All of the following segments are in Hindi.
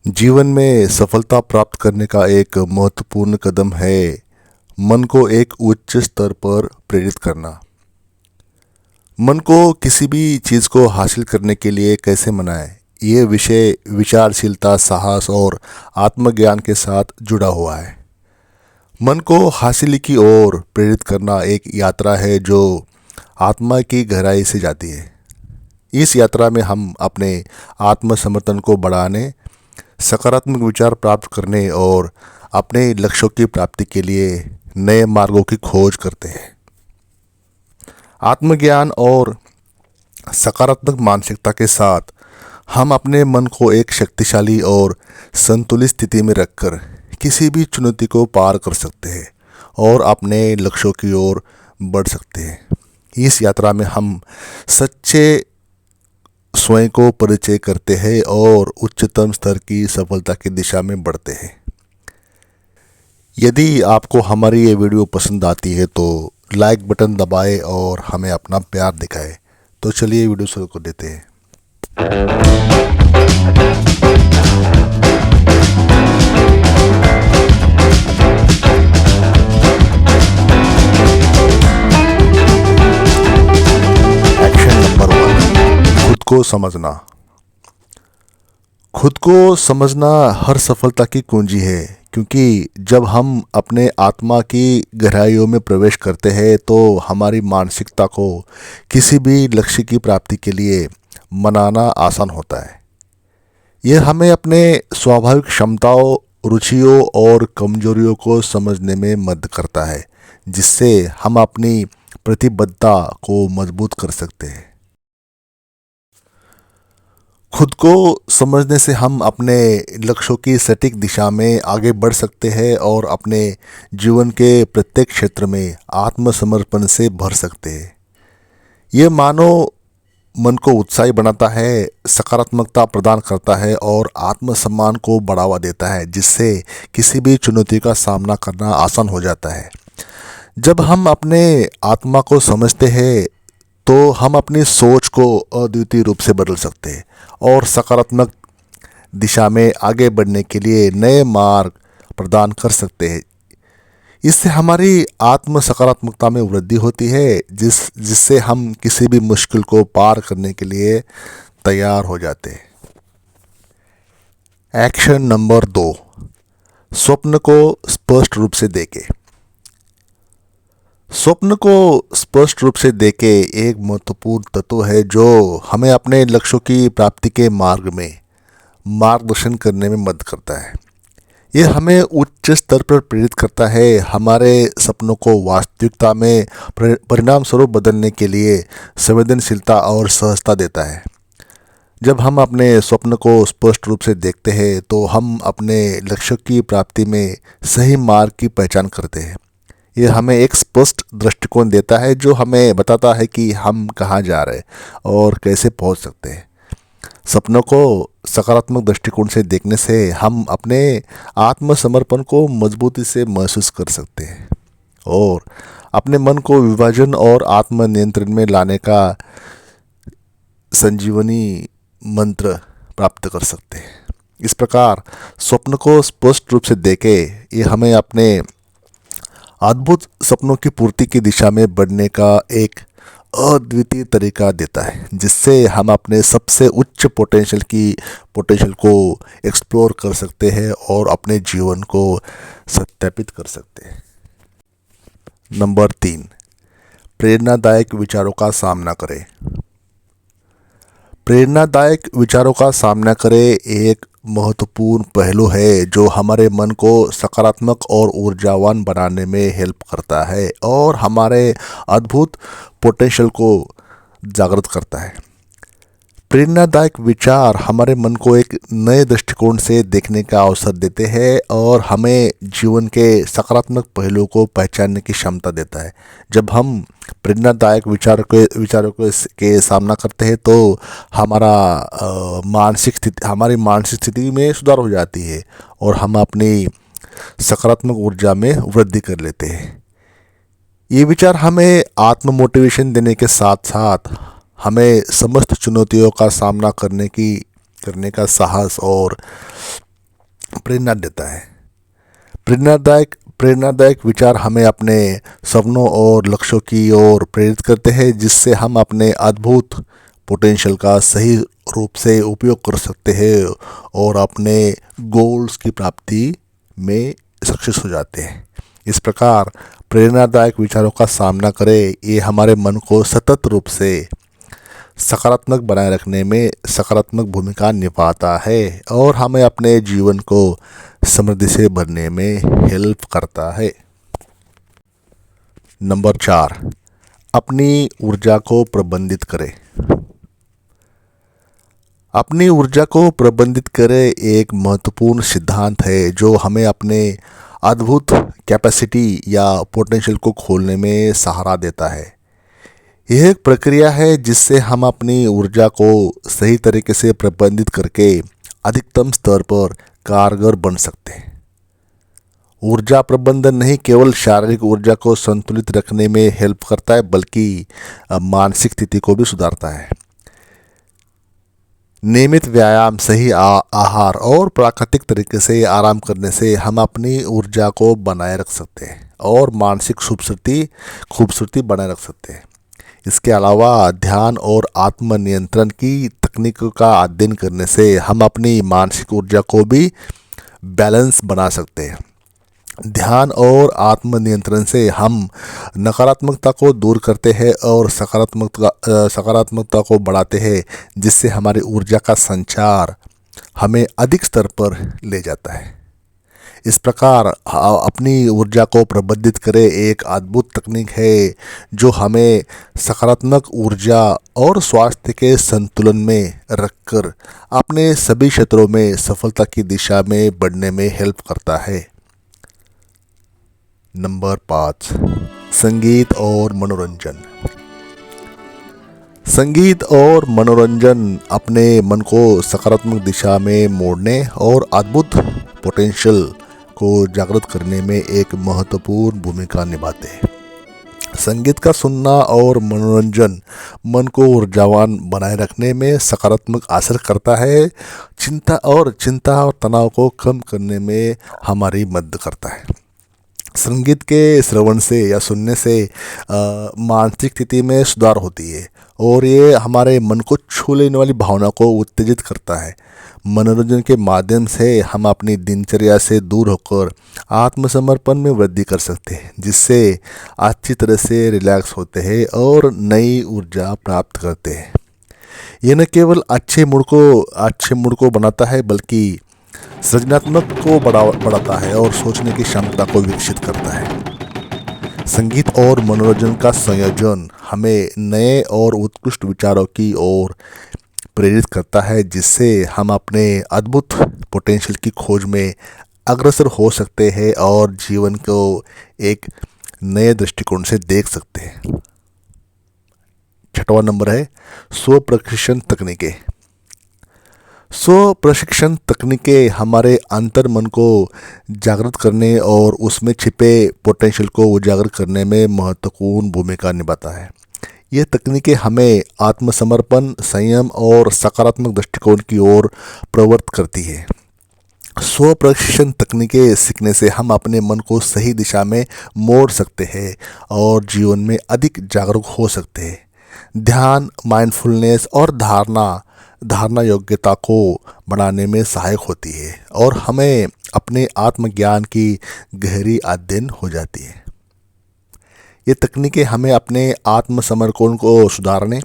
जीवन में सफलता प्राप्त करने का एक महत्वपूर्ण कदम है मन को एक उच्च स्तर पर प्रेरित करना। मन को किसी भी चीज़ को हासिल करने के लिए कैसे मनाएं, ये विषय विचारशीलता, साहस और आत्मज्ञान के साथ जुड़ा हुआ है। मन को हासिल की ओर प्रेरित करना एक यात्रा है जो आत्मा की गहराई से जाती है। इस यात्रा में हम अपने आत्मसमर्थन को बढ़ाने, सकारात्मक विचार प्राप्त करने और अपने लक्ष्यों की प्राप्ति के लिए नए मार्गों की खोज करते हैं। आत्मज्ञान और सकारात्मक मानसिकता के साथ हम अपने मन को एक शक्तिशाली और संतुलित स्थिति में रखकर किसी भी चुनौती को पार कर सकते हैं और अपने लक्ष्यों की ओर बढ़ सकते हैं। इस यात्रा में हम सच्चे स्वयं को परिचय करते हैं और उच्चतम स्तर की सफलता की दिशा में बढ़ते हैं। यदि आपको हमारी ये वीडियो पसंद आती है तो लाइक बटन दबाएं और हमें अपना प्यार दिखाएं। तो चलिए वीडियो शुरू कर देते हैं। एक्शन नंबर 1, खुद को समझना। खुद को समझना हर सफलता की कुंजी है, क्योंकि जब हम अपने आत्मा की गहराइयों में प्रवेश करते हैं तो हमारी मानसिकता को किसी भी लक्ष्य की प्राप्ति के लिए मनाना आसान होता है। यह हमें अपने स्वाभाविक क्षमताओं, रुचियों और कमजोरियों को समझने में मदद करता है, जिससे हम अपनी प्रतिबद्धता को मजबूत कर सकते हैं। खुद को समझने से हम अपने लक्ष्यों की सटीक दिशा में आगे बढ़ सकते हैं और अपने जीवन के प्रत्येक क्षेत्र में आत्मसमर्पण से भर सकते हैं। ये मानव मन को उत्साही बनाता है, सकारात्मकता प्रदान करता है और आत्मसम्मान को बढ़ावा देता है, जिससे किसी भी चुनौती का सामना करना आसान हो जाता है। जब हम अपने आत्मा को समझते हैं तो हम अपनी सोच को अद्वितीय रूप से बदल सकते हैं और सकारात्मक दिशा में आगे बढ़ने के लिए नए मार्ग प्रदान कर सकते हैं। इससे हमारी आत्म सकारात्मकता में वृद्धि होती है, जिससे हम किसी भी मुश्किल को पार करने के लिए तैयार हो जाते हैं। एक्शन नंबर 2, स्वप्न को स्पष्ट रूप से देखें। स्वप्न को स्पष्ट रूप से देखें एक महत्वपूर्ण तत्व है जो हमें अपने लक्ष्यों की प्राप्ति के मार्ग में मार्गदर्शन करने में मदद करता है। यह हमें उच्च स्तर पर प्रेरित करता है, हमारे सपनों को वास्तविकता में परिणाम स्वरूप बदलने के लिए संवेदनशीलता और सहजता देता है। जब हम अपने स्वप्न को स्पष्ट रूप से देखते हैं तो हम अपने लक्ष्यों की प्राप्ति में सही मार्ग की पहचान करते हैं। यह हमें एक स्पष्ट दृष्टिकोण देता है जो हमें बताता है कि हम कहाँ जा रहे हैं और कैसे पहुँच सकते हैं। सपनों को सकारात्मक दृष्टिकोण से देखने से हम अपने आत्मसमर्पण को मजबूती से महसूस कर सकते हैं और अपने मन को विभाजन और आत्मनियंत्रण में लाने का संजीवनी मंत्र प्राप्त कर सकते हैं। इस प्रकार स्वप्न को स्पष्ट रूप से देखें, ये हमें अपने अद्भुत सपनों की पूर्ति की दिशा में बढ़ने का एक अद्वितीय तरीका देता है, जिससे हम अपने सबसे उच्च पोटेंशियल को एक्सप्लोर कर सकते हैं और अपने जीवन को सत्यापित कर सकते हैं। नंबर 3, प्रेरणादायक विचारों का सामना करें। प्रेरणादायक विचारों का सामना करें एक महत्वपूर्ण पहलू है जो हमारे मन को सकारात्मक और ऊर्जावान बनाने में हेल्प करता है और हमारे अद्भुत पोटेंशियल को जागृत करता है। प्रेरणादायक विचार हमारे मन को एक नए दृष्टिकोण से देखने का अवसर देते हैं और हमें जीवन के सकारात्मक पहलुओं को पहचानने की क्षमता देता है। जब हम प्रेरणादायक विचारों के सामना करते हैं तो हमारी मानसिक स्थिति में सुधार हो जाती है और हम अपनी सकारात्मक ऊर्जा में वृद्धि कर लेते हैं। ये विचार हमें आत्म मोटिवेशन देने के साथ साथ हमें समस्त चुनौतियों का सामना करने का साहस और प्रेरणा देता है। प्रेरणादायक विचार हमें अपने सपनों और लक्ष्यों की ओर प्रेरित करते हैं, जिससे हम अपने अद्भुत पोटेंशियल का सही रूप से उपयोग कर सकते हैं और अपने गोल्स की प्राप्ति में सक्सेस हो जाते हैं। इस प्रकार प्रेरणादायक विचारों का सामना करें, ये हमारे मन को सतत रूप से सकारात्मक बनाए रखने में सकारात्मक भूमिका निभाता है और हमें अपने जीवन को समृद्धि से भरने में हेल्प करता है। नंबर 4, अपनी ऊर्जा को प्रबंधित करें। अपनी ऊर्जा को प्रबंधित करें एक महत्वपूर्ण सिद्धांत है जो हमें अपने अद्भुत कैपेसिटी या पोटेंशियल को खोलने में सहारा देता है। यह एक प्रक्रिया है जिससे हम अपनी ऊर्जा को सही तरीके से प्रबंधित करके अधिकतम स्तर पर कारगर बन सकते हैं। ऊर्जा प्रबंधन नहीं केवल शारीरिक ऊर्जा को संतुलित रखने में हेल्प करता है, बल्कि मानसिक स्थिति को भी सुधारता है। नियमित व्यायाम, सही आहार और प्राकृतिक तरीके से आराम करने से हम अपनी ऊर्जा को बनाए रख सकते हैं और मानसिक खूबसूरती बनाए रख सकते हैं। इसके अलावा ध्यान और आत्मनियंत्रण की तकनीकों का अध्ययन करने से हम अपनी मानसिक ऊर्जा को भी बैलेंस बना सकते हैं। ध्यान और आत्मनियंत्रण से हम नकारात्मकता को दूर करते हैं और सकारात्मकता को बढ़ाते हैं, जिससे हमारी ऊर्जा का संचार हमें अधिक स्तर पर ले जाता है। इस प्रकार अपनी ऊर्जा को प्रबंधित करें एक अद्भुत तकनीक है जो हमें सकारात्मक ऊर्जा और स्वास्थ्य के संतुलन में रखकर अपने सभी क्षेत्रों में सफलता की दिशा में बढ़ने में हेल्प करता है। नंबर 5, संगीत और मनोरंजन। संगीत और मनोरंजन अपने मन को सकारात्मक दिशा में मोड़ने और अद्भुत पोटेंशियल को जागृत करने में एक महत्वपूर्ण भूमिका निभाते हैं। संगीत का सुनना और मनोरंजन मन को ऊर्जावान बनाए रखने में सकारात्मक असर करता है। चिंता और तनाव को कम करने में हमारी मदद करता है। संगीत के श्रवण से या सुनने से मानसिक स्थिति में सुधार होती है और ये हमारे मन को छू लेने वाली भावना को उत्तेजित करता है। मनोरंजन के माध्यम से हम अपनी दिनचर्या से दूर होकर आत्मसमर्पण में वृद्धि कर सकते हैं, जिससे अच्छी तरह से रिलैक्स होते हैं और नई ऊर्जा प्राप्त करते हैं। ये न केवल अच्छे मूड को बनाता है, बल्कि सृजनात्मक को बढ़ाता है और सोचने की क्षमता को विकसित करता है। संगीत और मनोरंजन का संयोजन हमें नए और उत्कृष्ट विचारों की ओर प्रेरित करता है, जिससे हम अपने अद्भुत पोटेंशियल की खोज में अग्रसर हो सकते हैं और जीवन को एक नए दृष्टिकोण से देख सकते हैं। 6वां नंबर है स्व प्रशिक्षण तकनीकें। स्व प्रशिक्षण तकनीकें हमारे अंतर मन को जागृत करने और उसमें छिपे पोटेंशियल को उजागर करने में महत्वपूर्ण भूमिका निभाता है। ये तकनीकें हमें आत्मसमर्पण, संयम और सकारात्मक दृष्टिकोण की ओर प्रवृत्त करती है। स्व प्रशिक्षण तकनीकें सीखने से हम अपने मन को सही दिशा में मोड़ सकते हैं और जीवन में अधिक जागरूक हो सकते हैं। ध्यान, माइंडफुलनेस और धारणा योग्यता को बढ़ाने में सहायक होती है और हमें अपने आत्मज्ञान की गहरी अध्ययन हो जाती है। ये तकनीकें हमें अपने आत्मसमर्पण को सुधारने,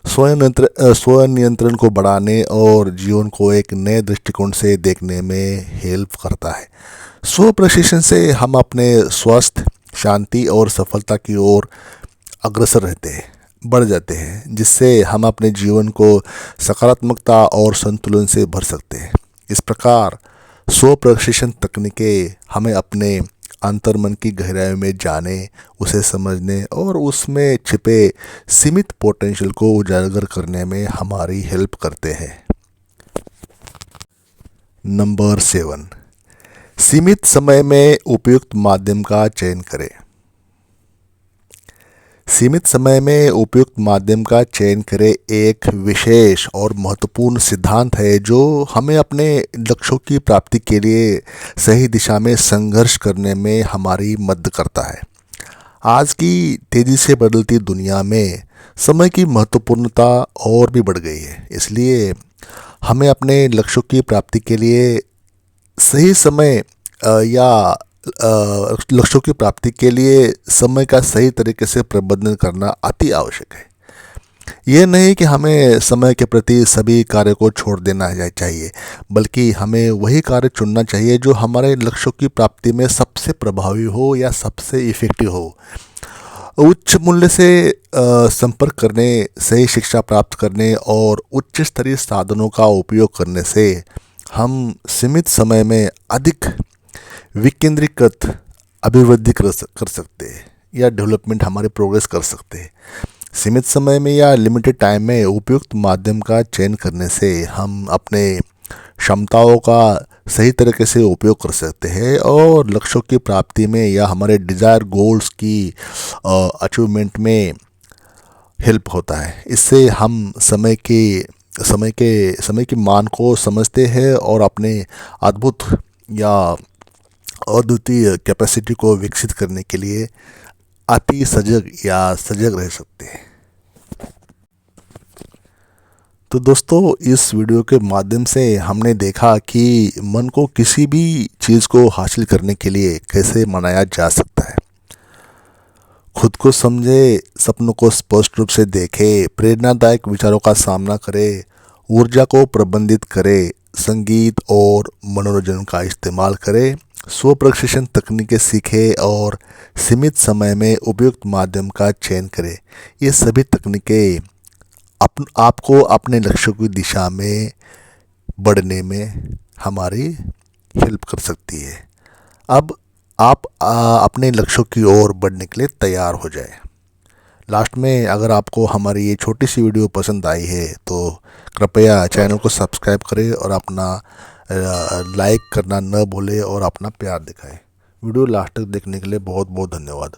स्व नियंत्रण को बढ़ाने और जीवन को एक नए दृष्टिकोण से देखने में हेल्प करता है। स्व प्रशिक्षण से हम अपने स्वास्थ्य, शांति और सफलता की ओर अग्रसर बढ़ जाते हैं, जिससे हम अपने जीवन को सकारात्मकता और संतुलन से भर सकते हैं। इस प्रकार स्व प्रशिक्षण तकनीकें हमें अपने अंतर्मन की गहराई में जाने, उसे समझने और उसमें छिपे सीमित पोटेंशियल को उजागर करने में हमारी हेल्प करते हैं। नंबर 7, सीमित समय में उपयुक्त माध्यम का चयन करें। सीमित समय में उपयुक्त माध्यम का चयन करें एक विशेष और महत्वपूर्ण सिद्धांत है जो हमें अपने लक्ष्यों की प्राप्ति के लिए सही दिशा में संघर्ष करने में हमारी मदद करता है। आज की तेज़ी से बदलती दुनिया में समय की महत्वपूर्णता और भी बढ़ गई है, इसलिए हमें अपने लक्ष्यों की प्राप्ति के लिए सही समय लक्ष्यों की प्राप्ति के लिए समय का सही तरीके से प्रबंधन करना अति आवश्यक है। यह नहीं कि हमें समय के प्रति सभी कार्य को छोड़ देना चाहिए, बल्कि हमें वही कार्य चुनना चाहिए जो हमारे लक्ष्यों की प्राप्ति में सबसे प्रभावी हो या सबसे इफ़ेक्टिव हो। उच्च मूल्य से संपर्क करने, सही शिक्षा प्राप्त करने और उच्च स्तरीय साधनों का उपयोग करने से हम सीमित समय में अधिक विकेंद्रीकृत अभिवृद्धि कर सकते हैं या डेवलपमेंट हमारे प्रोग्रेस कर सकते हैं। सीमित समय में या लिमिटेड टाइम में उपयुक्त माध्यम का चयन करने से हम अपने क्षमताओं का सही तरीके से उपयोग कर सकते हैं और लक्ष्यों की प्राप्ति में या हमारे डिज़ायर गोल्स की अचीवमेंट में हेल्प होता है। इससे हम समय की मान को समझते हैं और अपने अद्भुत या अद्वितीय कैपेसिटी को विकसित करने के लिए अति सजग रह सकते हैं। तो दोस्तों, इस वीडियो के माध्यम से हमने देखा कि मन को किसी भी चीज़ को हासिल करने के लिए कैसे मनाया जा सकता है। खुद को समझे, सपनों को स्पष्ट रूप से देखे, प्रेरणादायक विचारों का सामना करे, ऊर्जा को प्रबंधित करे, संगीत और मनोरंजन का इस्तेमाल करे, स्व प्रशिक्षण तकनीकें सीखे और सीमित समय में उपयुक्त माध्यम का चयन करें। ये सभी तकनीकें आपको अपने लक्ष्यों की दिशा में बढ़ने में हमारी हेल्प कर सकती है। अब आप अपने लक्ष्यों की ओर बढ़ने के लिए तैयार हो जाए। लास्ट में अगर आपको हमारी ये छोटी सी वीडियो पसंद आई है तो कृपया चैनल को सब्सक्राइब करें और अपना लाइक करना न भूलें और अपना प्यार दिखाएं। वीडियो लास्ट तक देखने के लिए बहुत बहुत धन्यवाद।